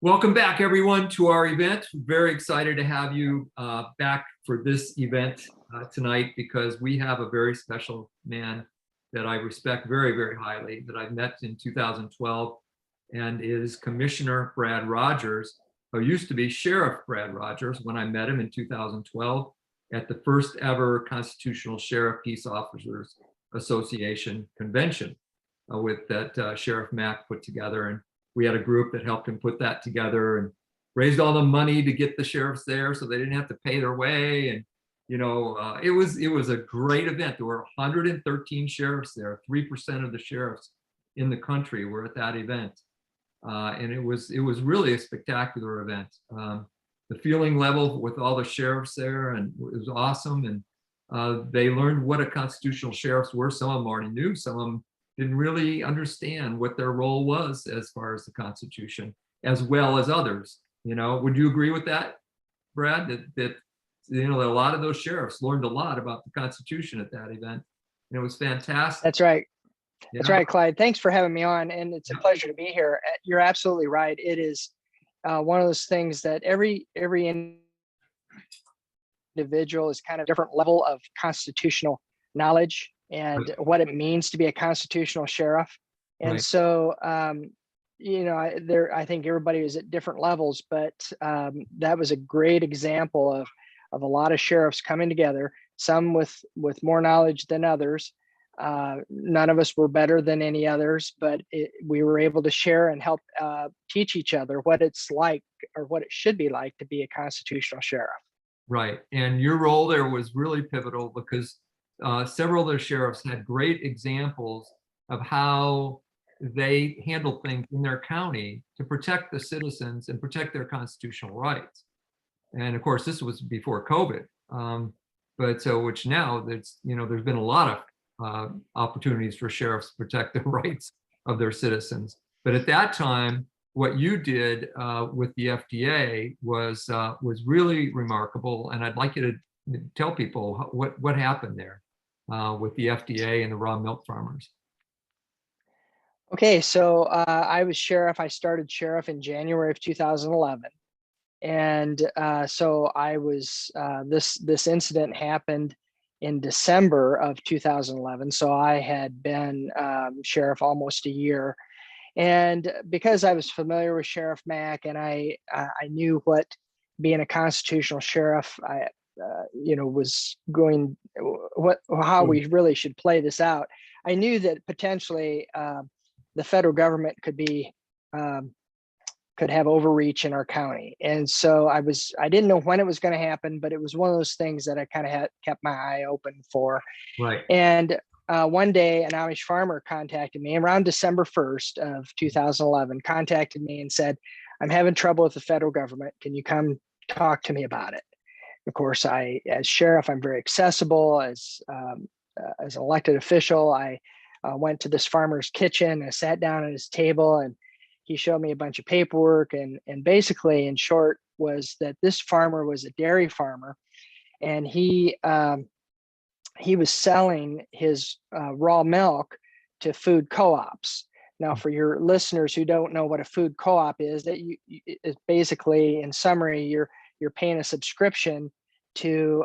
Welcome back, everyone, to our event. Very excited to have you back for this event tonight because we have a very special man that I respect very, very highly that I met in 2012, and is Commissioner Brad Rogers, who used to be Sheriff Brad Rogers when I met him in 2012 at the first ever Constitutional Sheriff Peace Officers Association convention with that Sheriff Mack put together. And we had a group that helped him put that together and raised all the money to get the sheriffs there so they didn't have to pay their way. And it was a great event. There were 113 sheriffs there. 3% of the sheriffs in the country were at that event, and it was really a spectacular event. The feeling level with all the sheriffs there, and it was awesome. And they learned what a constitutional sheriffs were. Some of them already knew. Some of them didn't really understand what their role was as far as the Constitution, as well as others. Would you agree with that, Brad? That a lot of those sheriffs learned a lot about the Constitution at that event, and it was fantastic. That's right. That's right, Clyde. Thanks for having me on, and it's a pleasure to be here. You're absolutely right. It is one of those things that every individual is kind of different level of constitutional knowledge and what it means to be a constitutional sheriff. And Right. so, I think everybody is at different levels, but that was a great example of a lot of sheriffs coming together, some with more knowledge than others. None of us were better than any others, but we were able to share and help teach each other what it's like, or what it should be like, to be a constitutional sheriff. Right. And your role there was really pivotal because several of the sheriffs had great examples of how they handled things in their county to protect the citizens and protect their constitutional rights. And of course, this was before COVID. Which now there's been a lot of opportunities for sheriffs to protect the rights of their citizens. But at that time, what you did with the FDA was really remarkable. And I'd like you to tell people what happened there with the FDA and the raw milk farmers. Okay, so I was sheriff. I started sheriff in January of 2011. And so I was, this incident happened in December of 2011. So I had been sheriff almost a year. And because I was familiar with Sheriff Mack, and I knew what being a constitutional sheriff, was going, how we really should play this out. I knew that potentially the federal government could have overreach in our county. And so I didn't know when it was going to happen, but it was one of those things that I kind of had kept my eye open for. Right. And one day an Amish farmer contacted me around December 1st of 2011, contacted me and said, "I'm having trouble with the federal government. Can you come talk to me about it?" Of course, as sheriff, I'm very accessible. As an elected official, I went to this farmer's kitchen and sat down at his table, and he showed me a bunch of paperwork. And basically, in short, was that this farmer was a dairy farmer, and he was selling his raw milk to food co-ops. Now, for your listeners who don't know what a food co-op is, that it's basically, in summary, you're paying a subscription to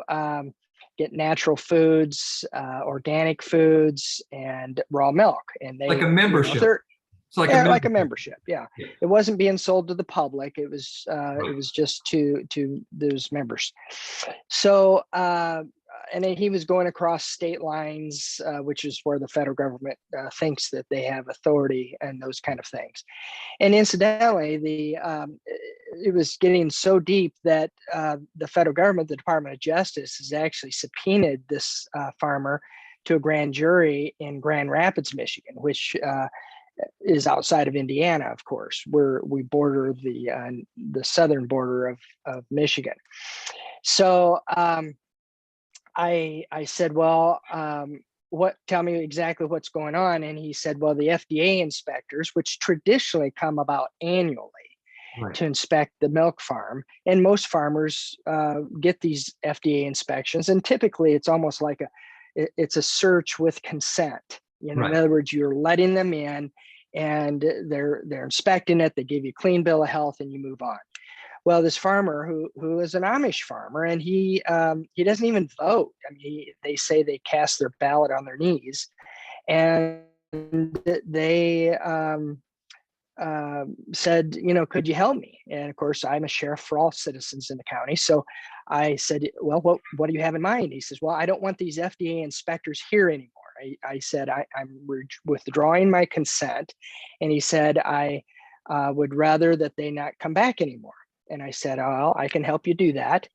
get natural foods, organic foods, and raw milk. And they, like a membership. It's like a membership. Yeah. It wasn't being sold to the public. It was it was just to those members. So and then he was going across state lines, which is where the federal government thinks that they have authority and those kind of things. And incidentally, it was getting so deep that the federal government, the Department of Justice, has actually subpoenaed this farmer to a grand jury in Grand Rapids, Michigan, which is outside of Indiana, of course, where we border the southern border of Michigan. So I said, well, tell me exactly what's going on. And he said, well, the FDA inspectors, which traditionally come about annually to inspect the milk farm, and most farmers get these FDA inspections. And typically it's almost like it's a search with consent. In other words, you're letting them in and they're inspecting it. They give you a clean bill of health, and you move on. Well, this farmer who is an Amish farmer, and he doesn't even vote. I mean, they say they cast their ballot on their knees, and they said, could you help me? And of course, I'm a sheriff for all citizens in the county. So I said, well, what do you have in mind? He says, well, I don't want these FDA inspectors here anymore. I said, I'm withdrawing my consent. And he said, I would rather that they not come back anymore. And I said, oh, I can help you do that.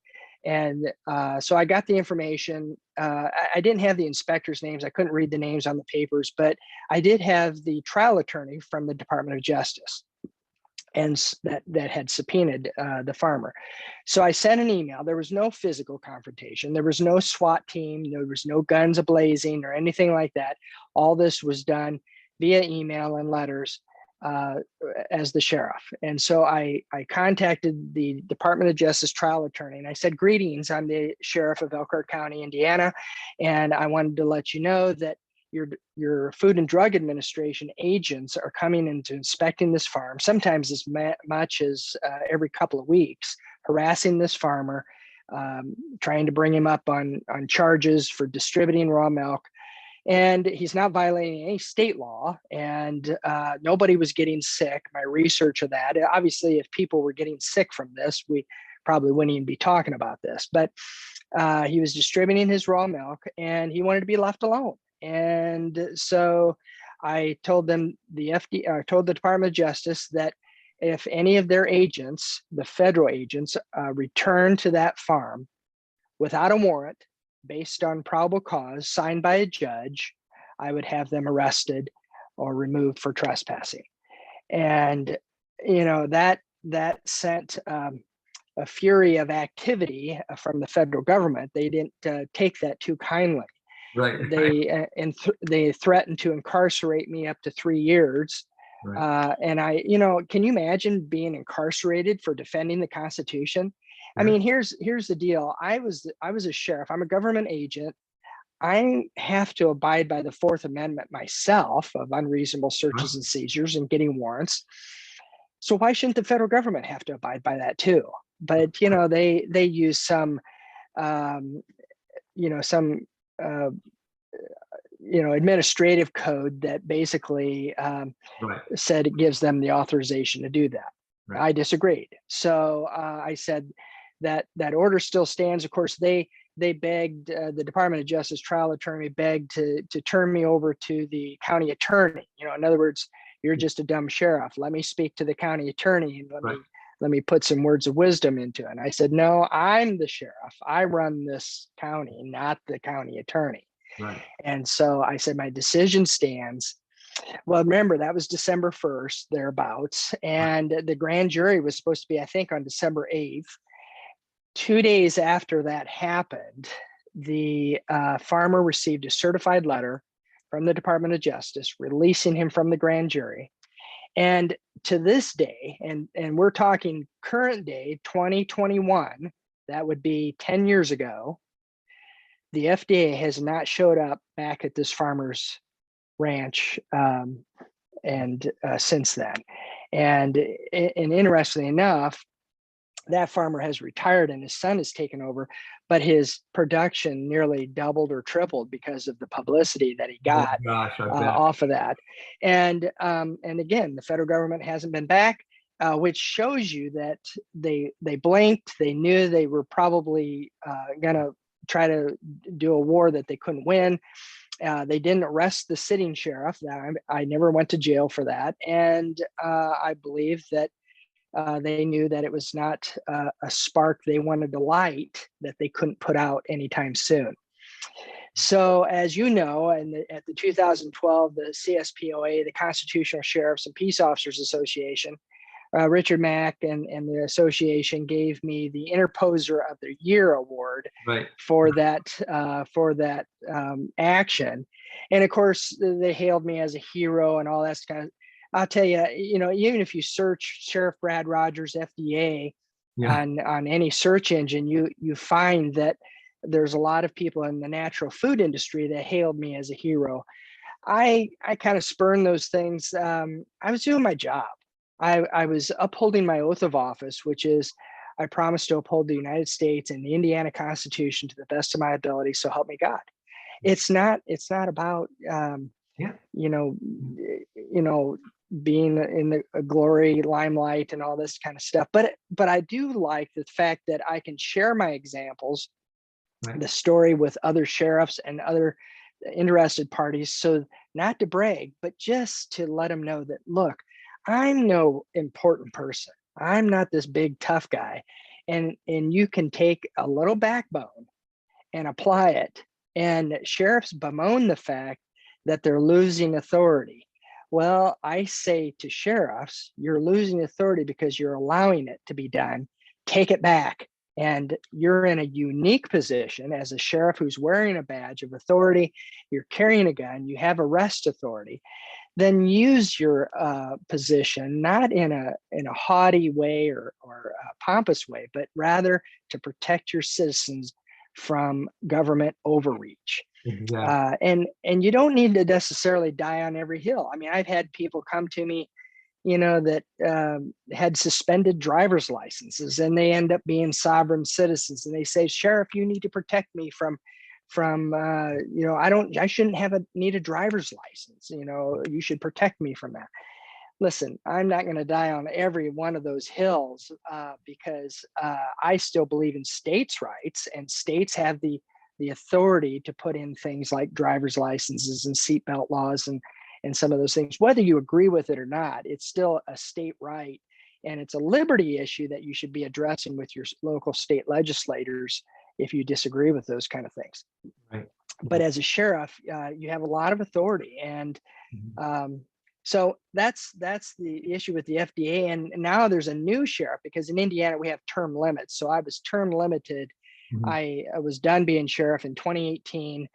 And so I got the information. I didn't have the inspectors' names. I couldn't read the names on the papers, but I did have the trial attorney from the Department of Justice, and that had subpoenaed the farmer. So I sent an email. There was no physical confrontation. There was no SWAT team. There was no guns ablazing or anything like that. All this was done via email and letters as the sheriff. And so I contacted the Department of Justice trial attorney, and I said, greetings, I'm the sheriff of Elkhart County, Indiana. And I wanted to let you know that your Food and Drug Administration agents are coming into inspecting this farm, sometimes as much as every couple of weeks, harassing this farmer, trying to bring him up on charges for distributing raw milk. And he's not violating any state law, and nobody was getting sick. My research of that, obviously, if people were getting sick from this, we probably wouldn't even be talking about this. But he was distributing his raw milk, and he wanted to be left alone. And so I told them, told the Department of Justice, that if any of their agents, the federal agents, return to that farm without a warrant, based on probable cause signed by a judge, I would have them arrested or removed for trespassing. And that sent a fury of activity from the federal government. They didn't take that too kindly. Right. They threatened to incarcerate me up to 3 years. Right. And can you imagine being incarcerated for defending the Constitution? I mean, here's the deal. I was a sheriff. I'm a government agent. I have to abide by the Fourth Amendment myself of unreasonable searches and seizures and getting warrants. So why shouldn't the federal government have to abide by that too? But they use some administrative code that basically said it gives them the authorization to do that. Right. I disagreed. So I said that order still stands. Of course, they begged, the Department of Justice trial attorney begged to turn me over to the county attorney. In other words, you're just a dumb sheriff. Let me speak to the county attorney and let me put some words of wisdom into it. And I said, no, I'm the sheriff. I run this county, not the county attorney. Right. And so I said, my decision stands. Well, remember, that was December 1st, thereabouts. And the grand jury was supposed to be, I think, on December 8th. 2 days after that happened, the farmer received a certified letter from the Department of Justice releasing him from the grand jury. And to this day, and we're talking current day, 2021, that would be 10 years ago, the FDA has not showed up back at this farmer's ranch since then. And interestingly enough, that farmer has retired and his son has taken over, but his production nearly doubled or tripled because of the publicity that he got off of that. And again, the federal government hasn't been back, which shows you that they blinked. They knew they were probably going to try to do a war that they couldn't win. They didn't arrest the sitting sheriff. I never went to jail for that. And I believe that they knew that it was not a spark they wanted to light that they couldn't put out anytime soon. So as you know, at the 2012, the CSPOA, the Constitutional Sheriffs and Peace Officers Association, Richard Mack and the association gave me the Interposer of the Year award for that action. And of course, they hailed me as a hero and all that kind of. I'll tell you, even if you search Sheriff Brad Rogers FDA on any search engine, you find that there's a lot of people in the natural food industry that hailed me as a hero. I kind of spurn those things. I was doing my job. I was upholding my oath of office, which is I promise to uphold the United States and the Indiana Constitution to the best of my ability. So help me God. It's not about Yeah. you know, being in the glory limelight and all this kind of stuff. But I do like the fact that I can share my examples, Right. the story with other sheriffs and other interested parties. So not to brag, but just to let them know that, look, I'm no important person. I'm not this big tough guy. And you can take a little backbone and apply it. And sheriffs bemoan the fact that they're losing authority. Well, I say to sheriffs, you're losing authority because you're allowing it to be done. Take it back. And you're in a unique position as a sheriff who's wearing a badge of authority. You're carrying a gun. You have arrest authority. Then use your position not in a haughty way or a pompous way, but rather to protect your citizens from government overreach. Exactly. And you don't need to necessarily die on every hill. I mean, I've had people come to me, that had suspended driver's licenses, and they end up being sovereign citizens, and they say, Sheriff, you need to protect me from I shouldn't need a driver's license. You should protect me from that. Listen, I'm not going to die on every one of those hills because I still believe in states' rights, and states have the authority to put in things like driver's licenses and seatbelt laws and some of those things. Whether you agree with it or not, it's still a state right, and it's a liberty issue that you should be addressing with your local state legislators if you disagree with those kind of things. Right. But as a sheriff, you have a lot of authority, and so that's the issue with the FDA. And now there's a new sheriff, because in Indiana we have term limits. So I was term limited. I was done being sheriff in 2018.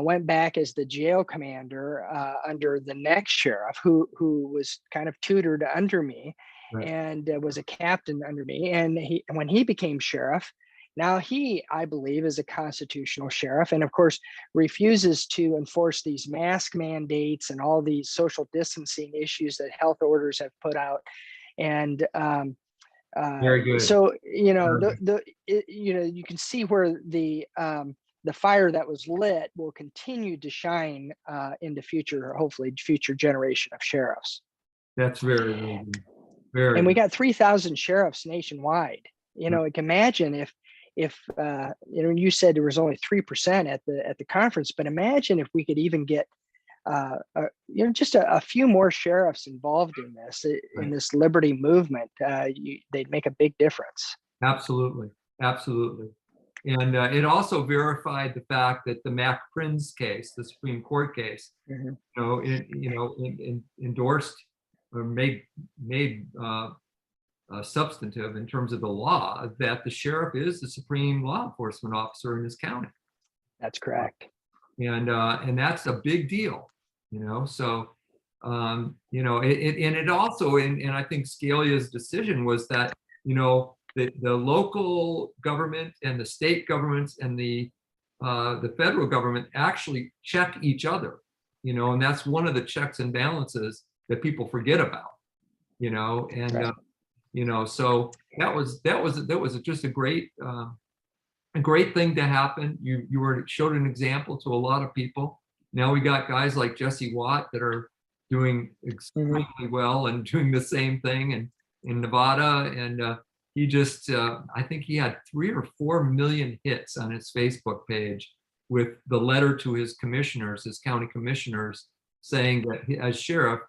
Went back as the jail commander under the next sheriff, who was kind of tutored under me, Right. and was a captain under me. And when he became sheriff, now he, I believe, is a constitutional sheriff, and of course refuses to enforce these mask mandates and all these social distancing issues that health orders have put out. And Very good. so you can see where the fire that was lit will continue to shine into hopefully future generation of sheriffs. That's very amazing. Very. And we got 3,000 sheriffs nationwide. Imagine if you said there was only 3% at the conference, but imagine if we could even get just a few more sheriffs involved in this liberty movement. They'd make a big difference. Absolutely. And it also verified the fact that the Mac Prince case, the Supreme Court case, endorsed or made substantive in terms of the law that the sheriff is the supreme law enforcement officer in this county. That's correct. And that's a big deal, So, it also, and I think Scalia's decision was that, the local government and the state governments and the federal government actually check each other, and that's one of the checks and balances that people forget about, and Right. So that was just a great thing to happen. You showed an example to a lot of people. Now we got guys like Jesse Watt that are doing extremely well and doing the same thing in Nevada. And he just, I think he had 3 or 4 million hits on his Facebook page with the letter to his commissioners, his county commissioners, saying that as sheriff,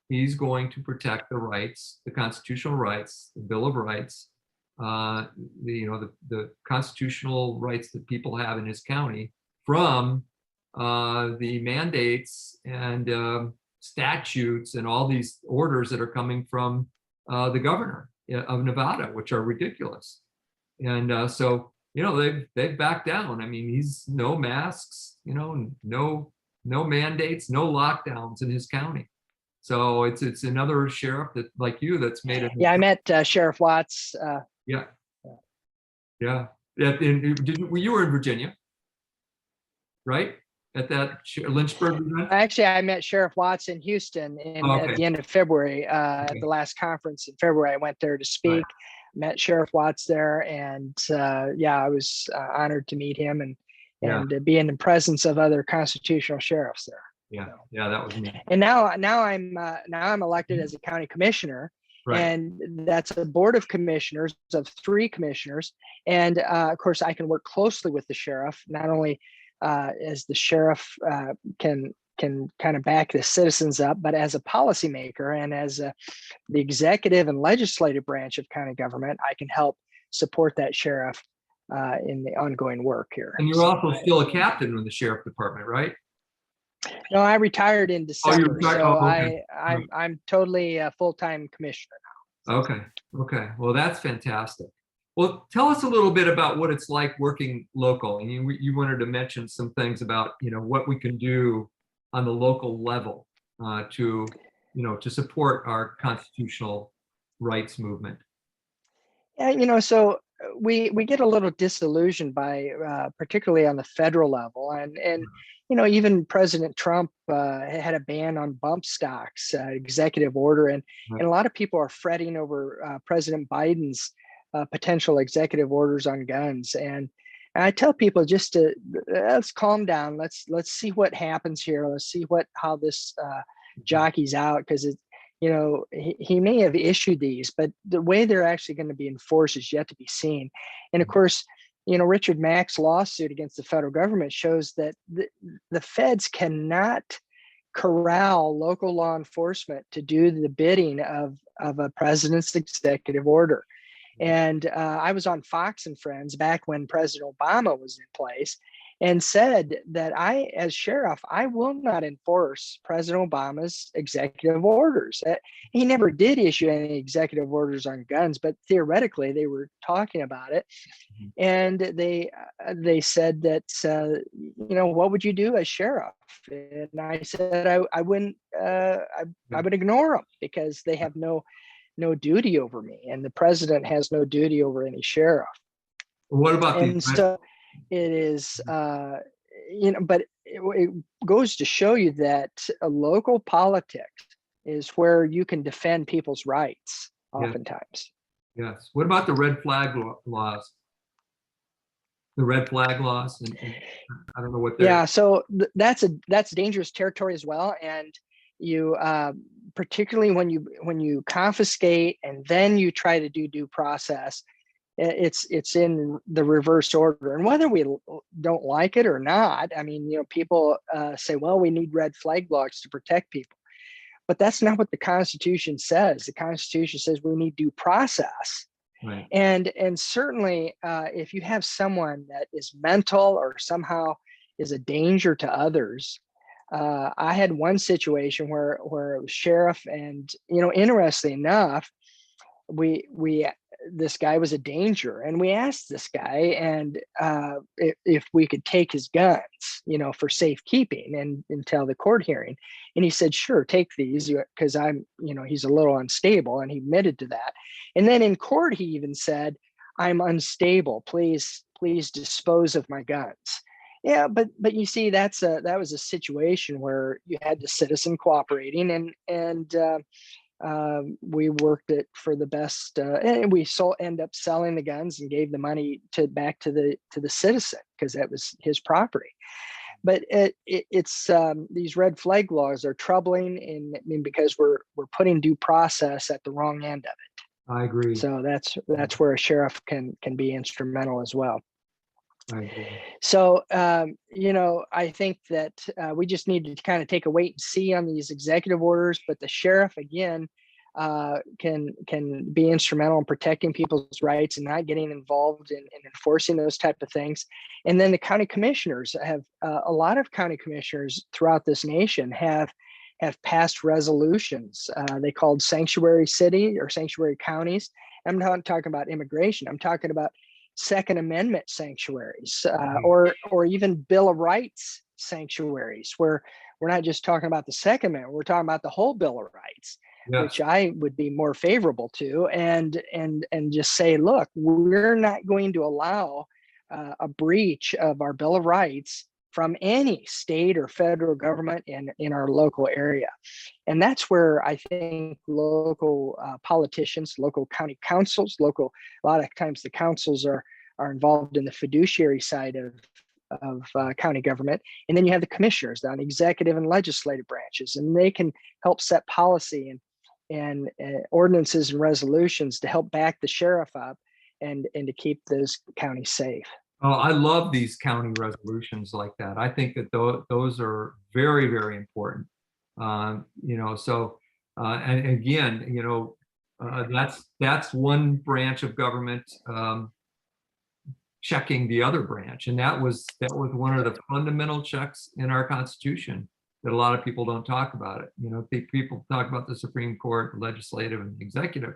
he's going to protect the rights, the constitutional rights, the Bill of Rights, the constitutional rights that people have in his county from the mandates and statutes and all these orders that are coming from the governor of Nevada, which are ridiculous. And so, they've backed down. I mean, he's no masks, no mandates, no lockdowns in his county. So it's another sheriff that, like you, that's made it. Yeah, I met Sheriff Watts. Yeah. You were in Virginia, right? at that Lynchburg event? Actually, I met Sheriff Watts in Houston at Okay. the end of February, at Okay. the last conference in February. I went there to speak, Right. met Sheriff Watts there, and yeah, I was honored to meet him Yeah. and be in the presence of other constitutional sheriffs there. Yeah. So, Yeah. That was neat. and now I'm elected as a county commissioner, Right. and that's a board of commissioners of 3 commissioners, and of course I can work closely with the sheriff, not only as the sheriff can kind of back the citizens up, but as a policymaker and as the executive and legislative branch of county government, I can help support that sheriff in the ongoing work here. And you're also still a captain in the sheriff department, right? No, I retired in December, retired. so Oh, okay. I'm totally a full-time commissioner now. Okay. Okay. Well, that's fantastic. Well, tell us a little bit about what it's like working local. And you wanted to mention some things about, what we can do on the local level to support our constitutional rights movement. Yeah, so we get a little disillusioned by particularly on the federal level, and even President Trump had a ban on bump stocks, executive order, and a lot of people are fretting over President Biden's potential executive orders on guns. And I tell people just to let's calm down. Let's see what happens here. Let's see how this jockeys out, because he may have issued these, but the way they're actually going to be enforced is yet to be seen. And of course, Richard Mack's lawsuit against the federal government shows that the feds cannot corral local law enforcement to do the bidding of a president's executive order. And I was on Fox and Friends back when President Obama was in place, and said that as sheriff, I will not enforce President Obama's executive orders. He never did issue any executive orders on guns, but theoretically they were talking about it. And they said that, what would you do as sheriff? And I said, I wouldn't, I would ignore them, because they have no duty over me, and the president has no duty over any sheriff. What about so it is, but it goes to show you that local politics is where you can defend people's rights oftentimes. Yes. What about the red flag laws? The red flag laws, and I don't know what they're. Yeah, so that's dangerous territory as well, and you particularly when you confiscate and then you try to do due process, it's in the reverse order. And whether we don't like it or not, I mean, people say, well, we need red flag laws to protect people, but that's not what the Constitution says. The Constitution says we need due process. Right. And certainly if you have someone that is mental or somehow is a danger to others. I had one situation where it was sheriff, and interestingly enough, this guy was a danger, and we asked this guy and if we could take his guns, for safekeeping and until the court hearing, and he said, sure, take these, because he's a little unstable, and he admitted to that. And then in court he even said, I'm unstable, please dispose of my guns. Yeah, but you see, that was a situation where you had the citizen cooperating, and we worked it for the best, and we end up selling the guns and gave the money back to the citizen, because that was his property. But it's these red flag laws are troubling, because we're putting due process at the wrong end of it. I agree. So that's where a sheriff can be instrumental as well. I agree. So, I think that we just need to kind of take a wait and see on these executive orders, but the sheriff, again, can be instrumental in protecting people's rights and not getting involved in enforcing those type of things. And then the county commissioners have a lot of county commissioners throughout this nation have passed resolutions. They called sanctuary city or sanctuary counties. I'm not talking about immigration. I'm talking about Second Amendment sanctuaries, or even Bill of Rights sanctuaries, where we're not just talking about the Second Amendment, we're talking about the whole Bill of Rights, which I would be more favorable to, and just say, look, we're not going to allow a breach of our Bill of Rights from any state or federal government in our local area. And that's where I think local politicians, local county councils, a lot of times the councils are involved in the fiduciary side of county government. And then you have the commissioners on the executive and legislative branches, and they can help set policy and ordinances and resolutions to help back the sheriff up and to keep those counties safe. Oh, I love these county resolutions like that. I think that those are very, very important. So and again, that's one branch of government checking the other branch, and that was one of the fundamental checks in our Constitution that a lot of people don't talk about it. People talk about the Supreme Court, the legislative, and the executive,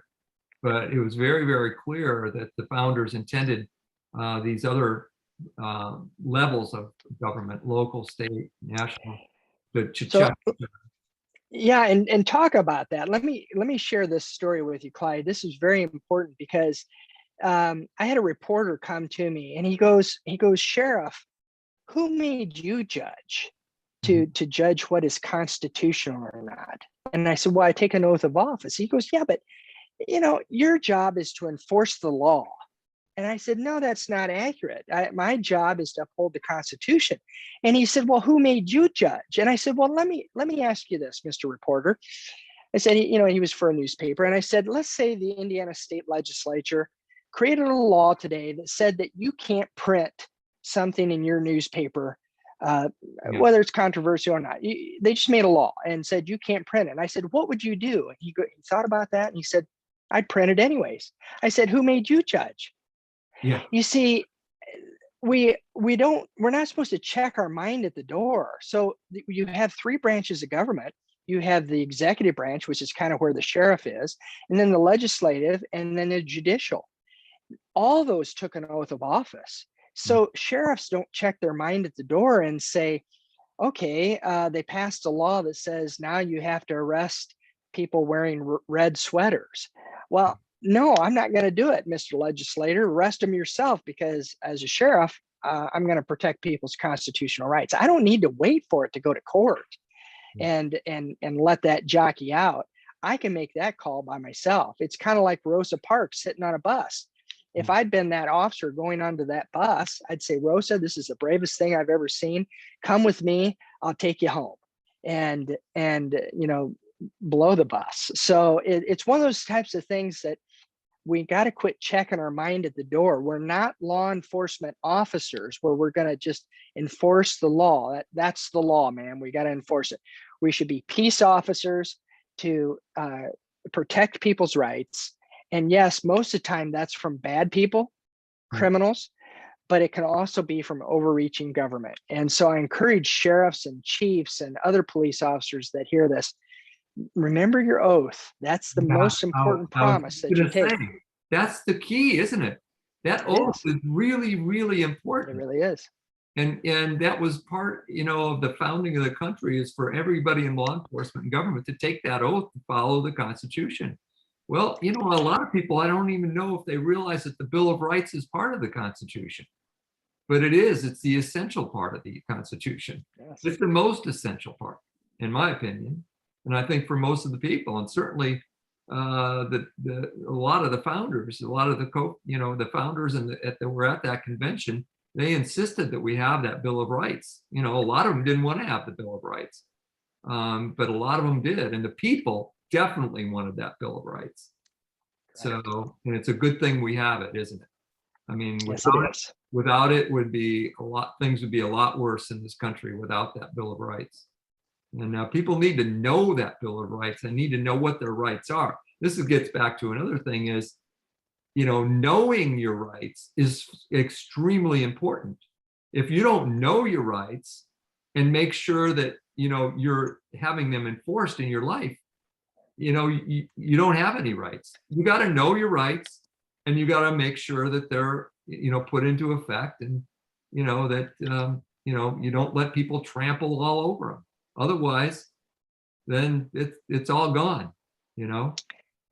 but it was very, very clear that the founders intended these other levels of government, local, state, national, to check. Yeah, and talk about that. Let me share this story with you, Clyde. This is very important because I had a reporter come to me and he goes, Sheriff, who made you judge to judge what is constitutional or not? And I said, well, I take an oath of office. He goes, yeah, but your job is to enforce the law. And I said, no, that's not accurate. My job is to uphold the Constitution. And he said, well, who made you judge? And I said, well, let me ask you this, Mr. Reporter. I said, he was for a newspaper. And I said, let's say the Indiana State Legislature created a law today that said that you can't print something in your newspaper, whether it's controversial or not. They just made a law and said you can't print it. And I said, what would you do? And he thought about that and he said, I'd print it anyways. I said, who made you judge? Yeah. You see, we're not supposed to check our mind at the door. So you have three branches of government. You have the executive branch, which is kind of where the sheriff is, and then the legislative, and then the judicial. All those took an oath of office. So sheriffs don't check their mind at the door and say, okay, they passed a law that says now you have to arrest people wearing red sweaters. Well, no, I'm not going to do it, Mr. Legislator. Arrest them yourself, because as a sheriff, I'm going to protect people's constitutional rights. I don't need to wait for it to go to court and let that jockey out. I can make that call by myself. It's kind of like Rosa Parks sitting on a bus. If I'd been that officer going onto that bus, I'd say, Rosa, this is the bravest thing I've ever seen. Come with me. I'll take you home. And blow the bus. So it's one of those types of things that we got to quit checking our mind at the door. We're not law enforcement officers where we're going to just enforce the law. That's the law, man. We got to enforce it. We should be peace officers to protect people's rights. And yes, most of the time that's from bad people, criminals, but it can also be from overreaching government. And so I encourage sheriffs and chiefs and other police officers that hear this, remember your oath. That's the most important promise that you take. That's the key, isn't it? That oath is really, really important. It really is. And that was part, of the founding of the country, is for everybody in law enforcement and government to take that oath to follow the Constitution. Well, a lot of people, I don't even know if they realize that the Bill of Rights is part of the Constitution. But it is. It's the essential part of the Constitution. Yes. It's the most essential part, in my opinion. And I think for most of the people, and certainly a lot of the founders, the founders that were at that convention, they insisted that we have that Bill of Rights. A lot of them didn't want to have the Bill of Rights, but a lot of them did. And the people definitely wanted that Bill of Rights. Correct. So, and it's a good thing we have it, isn't it? I mean, without it would be things would be a lot worse in this country without that Bill of Rights. And now people need to know that Bill of Rights. They need to know what their rights are. This gets back to another thing is, knowing your rights is extremely important. If you don't know your rights and make sure that, you're having them enforced in your life, you don't have any rights. You got to know your rights, and you got to make sure that they're, put into effect, and, that, you don't let people trample all over them. Otherwise, then it's all gone,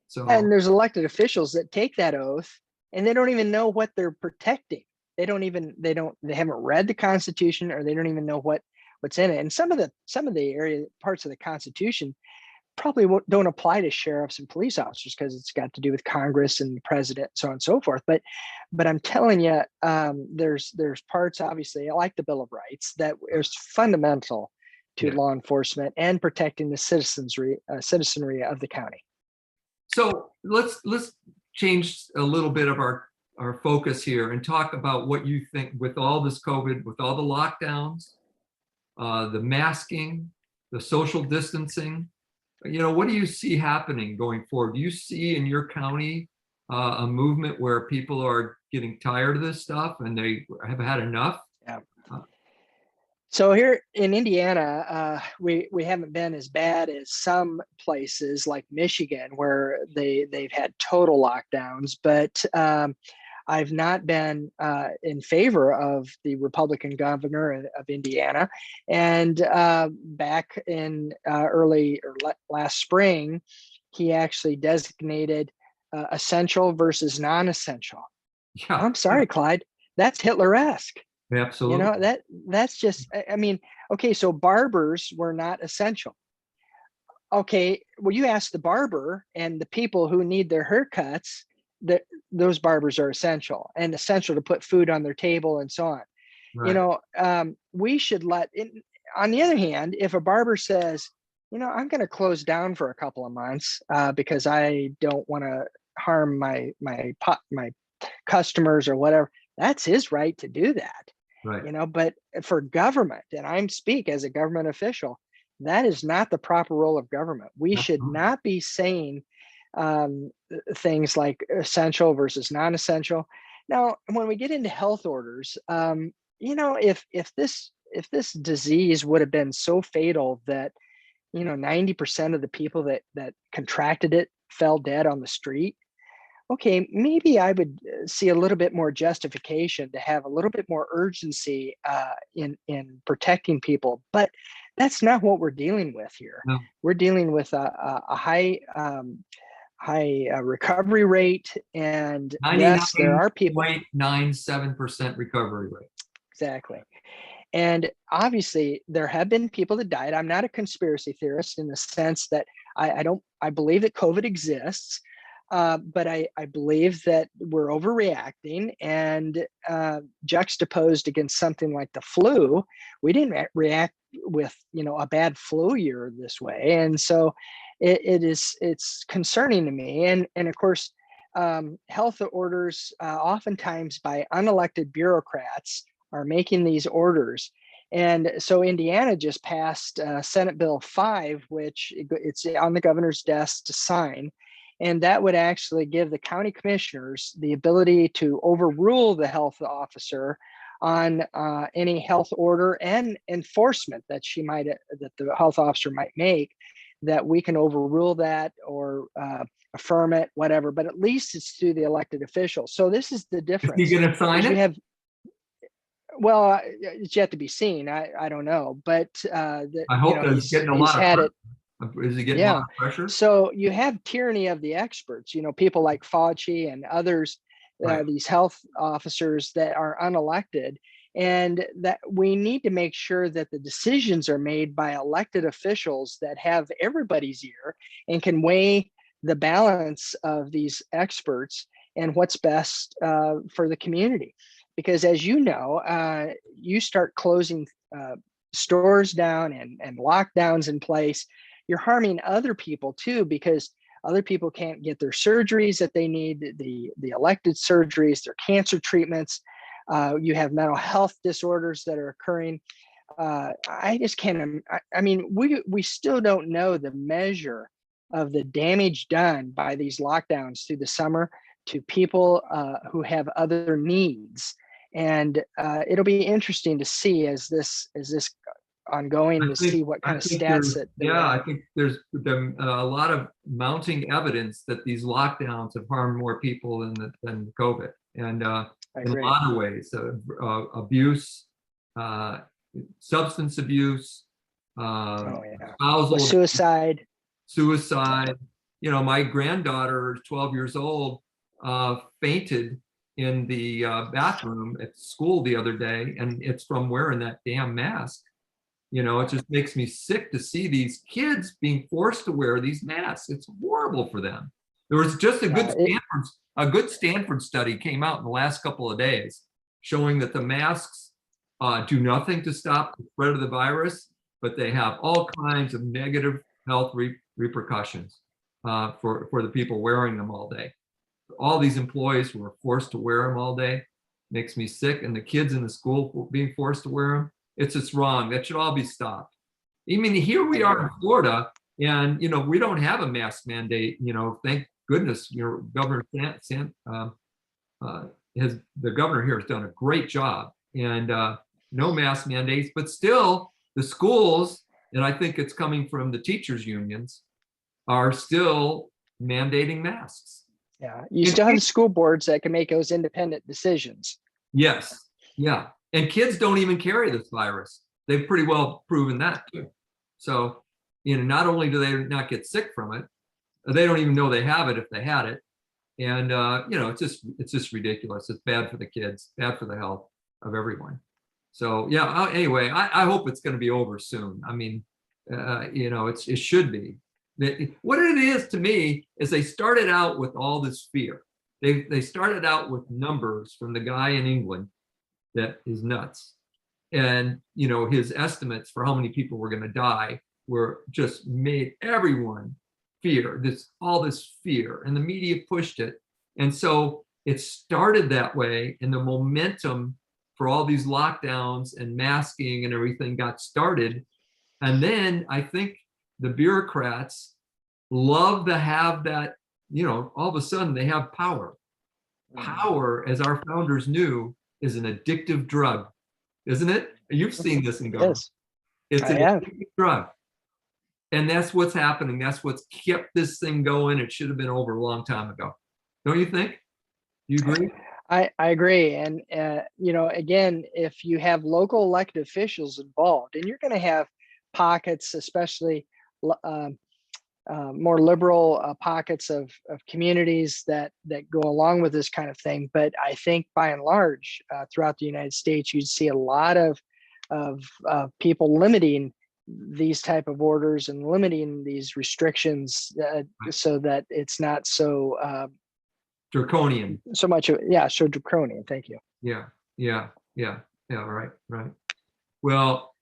So, and there's elected officials that take that oath and they don't even know what they're protecting. they haven't read the Constitution, or they don't even know what's in it. And some of the area parts of the Constitution probably don't apply to sheriffs and police officers because it's got to do with Congress and the president, so on and so forth. But I'm telling you, there's parts, obviously, like the Bill of Rights, that is fundamental to law enforcement and protecting the citizenry of the county. So let's change a little bit of our focus here and talk about what you think with all this COVID, with all the lockdowns, the masking, the social distancing. What do you see happening going forward? Do you see in your county a movement where people are getting tired of this stuff and they have had enough? Yeah. So here in Indiana, we haven't been as bad as some places like Michigan, where they've had total lockdowns. But I've not been in favor of the Republican governor of Indiana. And back in last spring, he actually designated essential versus non-essential. Yeah. I'm sorry, Clyde, that's Hitler-esque. Absolutely. That's just, I mean, okay, so barbers were not essential. Okay, well, you ask the barber and the people who need their haircuts, that those barbers are essential to put food on their table and so on. Right. We should on the other hand, if a barber says, I'm going to close down for a couple of months because I don't want to harm my customers or whatever, that's his right to do that. Right. But for government, and I speak as a government official, that is not the proper role of government. We should not be saying things like essential versus non-essential. Now, when we get into health orders, if this disease would have been so fatal that 90% of the people that contracted it fell dead on the street, okay, maybe I would see a little bit more justification to have a little bit more urgency in protecting people. But that's not what we're dealing with here. No. We're dealing with a high recovery rate, and yes, there are people. 99.97% recovery rate. Exactly. And obviously, there have been people that died. I'm not a conspiracy theorist in the sense that I believe that COVID exists. But I believe that we're overreacting, and juxtaposed against something like the flu, we didn't react with a bad flu year this way, and so it's concerning to me. And of course, health orders, oftentimes by unelected bureaucrats, are making these orders. And so Indiana just passed Senate Bill 5, which it's on the governor's desk to sign. And that would actually give the county commissioners the ability to overrule the health officer on any health order and enforcement that the health officer might make, that we can overrule that or affirm it, whatever. But at least it's through the elected officials. So this is the difference. Is he going to sign it? Well, it's yet to be seen. I don't know, but I hope he's getting a lot of pressure. Is he getting a lot of pressure? So you have tyranny of the experts, people like Fauci and others, right. These health officers that are unelected, and that we need to make sure that the decisions are made by elected officials that have everybody's ear and can weigh the balance of these experts and what's best for the community. Because as you know, you start closing stores down and lockdowns in place, you're harming other people too, because other people can't get their surgeries that they need, the elected surgeries, their cancer treatments. You have mental health disorders that are occurring. I just can't. I mean, we still don't know the measure of the damage done by these lockdowns through the summer to people who have other needs. And it'll be interesting to see as this ongoing to see what kind of stats that. Yeah, I think there's a lot of mounting evidence that these lockdowns have harmed more people than COVID, and in a lot of ways, abuse, substance abuse, spousal suicide. My granddaughter, 12 years old, fainted in the bathroom at school the other day, and it's from wearing that damn mask. You know, it just makes me sick to see these kids being forced to wear these masks. It's horrible for them. There was just a good Stanford study came out in the last couple of days showing that the masks do nothing to stop the spread of the virus, but they have all kinds of negative health repercussions for the people wearing them all day. All these employees who are forced to wear them all day makes me sick, and the kids in the school being forced to wear them. It's just wrong. That should all be stopped. I mean, here we are in Florida, and you know we don't have a mask mandate. You know, thank goodness. Your governor the governor here has done a great job, and no mask mandates. But still, the schools, and I think it's coming from the teachers' unions, are still mandating masks. Yeah, you still have school boards that can make those independent decisions. Yes, yeah. And kids don't even carry this virus. They've pretty well proven that too. So, you know, not only do they not get sick from it, they don't even know they have it if they had it. And you know, it's just ridiculous. It's bad for the kids, bad for the health of everyone. So yeah. Anyway, I hope it's going to be over soon. I mean, you know, it should be. What it is to me is they started out with all this fear. They started out with numbers from the guy in England that is nuts. And, you know, his estimates for how many people were going to die were just made everyone fear, all this fear, and the media pushed it. And so it started that way, and the momentum for all these lockdowns and masking and everything got started. And then I think the bureaucrats love to have that, you know, all of a sudden they have power. Power, as our founders knew, is an addictive drug, isn't it? You've seen this in government. Yes. It's an addictive drug. And that's what's happening. That's what's kept this thing going. It should have been over a long time ago. Don't you think? You agree? I agree. And, you know, again, if you have local elected officials involved, and you're going to have pockets, especially more liberal pockets of communities that go along with this kind of thing. But I think by and large, throughout the United States, you'd see a lot of people limiting these type of orders and limiting these restrictions so that it's not so draconian. So much, so draconian. Thank you. Yeah. Right. Well,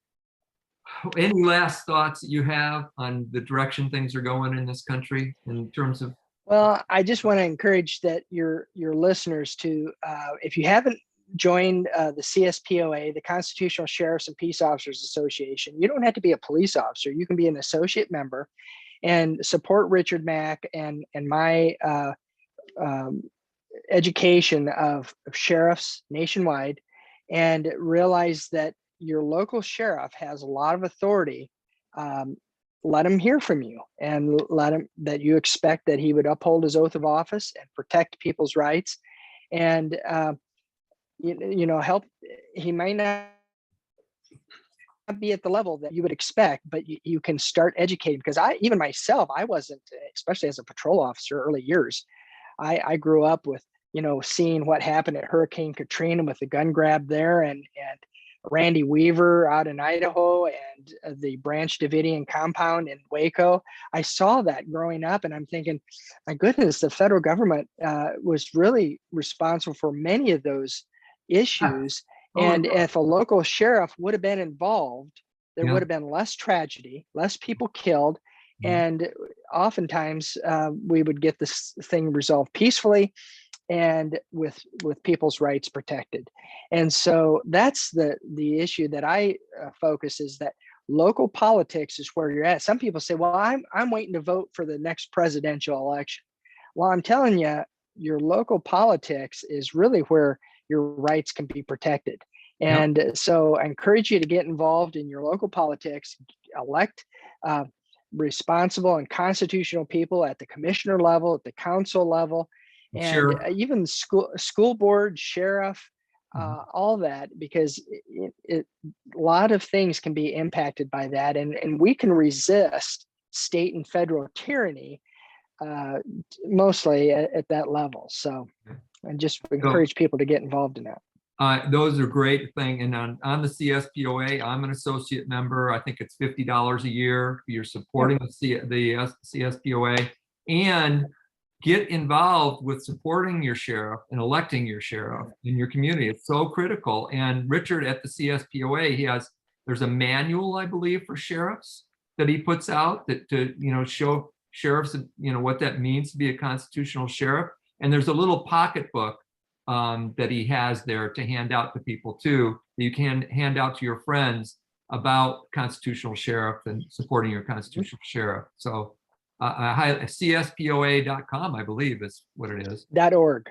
any last thoughts that you have on the direction things are going in this country in terms of? Well, I just want to encourage that your listeners to, if you haven't joined the CSPOA, the Constitutional Sheriffs and Peace Officers Association, you don't have to be a police officer. You can be an associate member and support Richard Mack and my education of sheriffs nationwide, and realize that your local sheriff has a lot of authority. Let him hear from you, and let him that you expect that he would uphold his oath of office and protect people's rights, and you know, help. He might not be at the level that you would expect, but you can start educating. Because even myself, I wasn't, especially as a patrol officer early years, I grew up with, you know, seeing what happened at Hurricane Katrina with the gun grab there, and Randy Weaver out in Idaho, and the Branch Davidian compound in Waco. I saw that growing up, and I'm thinking, my goodness, the federal government was really responsible for many of those issues. And if a local sheriff would have been involved, there would have been less tragedy, less people killed. And oftentimes we would get this thing resolved peacefully and with people's rights protected. And so that's the issue that I focus, is that local politics is where you're at. Some people say, well, I'm waiting to vote for the next presidential election. Well, I'm telling you, your local politics is really where your rights can be protected. And so I encourage you to get involved in your local politics, elect responsible and constitutional people at the commissioner level, at the council level, and even school board, sheriff, all that, because a lot of things can be impacted by that. And we can resist state and federal tyranny mostly at that level. So I just encourage people to get involved in that. Those are great thing. And on the CSPOA, I'm an associate member. I think it's $50 a year. You're supporting the CSPOA, and get involved with supporting your sheriff and electing your sheriff in your community. It's so critical. And Richard at the CSPOA, there's a manual, I believe, for sheriffs that he puts out that to, show sheriffs, what that means to be a constitutional sheriff. And there's a little pocketbook that he has there to hand out to people too, that you can hand out to your friends about constitutional sheriff and supporting your constitutional sheriff. So CSPOA.com, I believe is what it is. .org.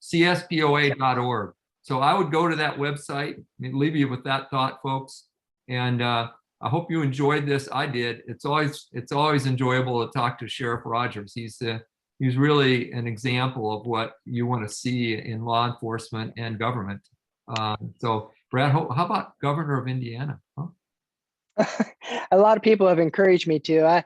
CSPOA.org. So I would go to that website and leave you with that thought, folks. And I hope you enjoyed this. I did. It's always enjoyable to talk to Sheriff Rogers. He's really an example of what you want to see in law enforcement and government. So Brad, how about Governor of Indiana? Huh? A lot of people have encouraged me to.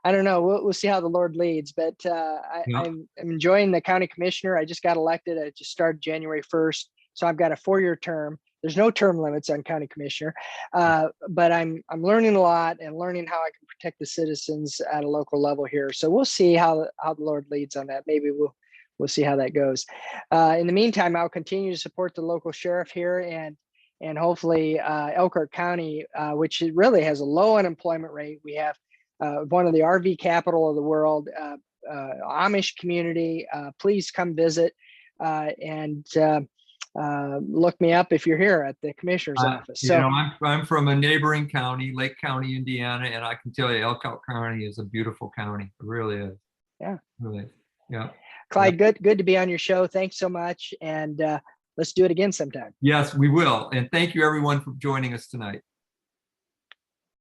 I don't know. We'll see how the Lord leads, but I'm enjoying the county commissioner. I just got elected. I just started January 1st. So I've got a 4-year term. There's no term limits on county commissioner, but I'm learning a lot and learning how I can protect the citizens at a local level here. So we'll see how the Lord leads on that. Maybe we'll see how that goes. In the meantime, I'll continue to support the local sheriff here and hopefully Elkhart County, which really has a low unemployment rate. We have one of the RV capital of the world, Amish community. Please come visit and look me up if you're here at the commissioner's office. So I'm from a neighboring county, Lake County, Indiana, and I can tell you Elkhart County is a beautiful county. It really is. Yeah. Really. Yeah. Clyde, good to be on your show. Thanks so much. And let's do it again sometime. Yes, we will. And thank you everyone for joining us tonight.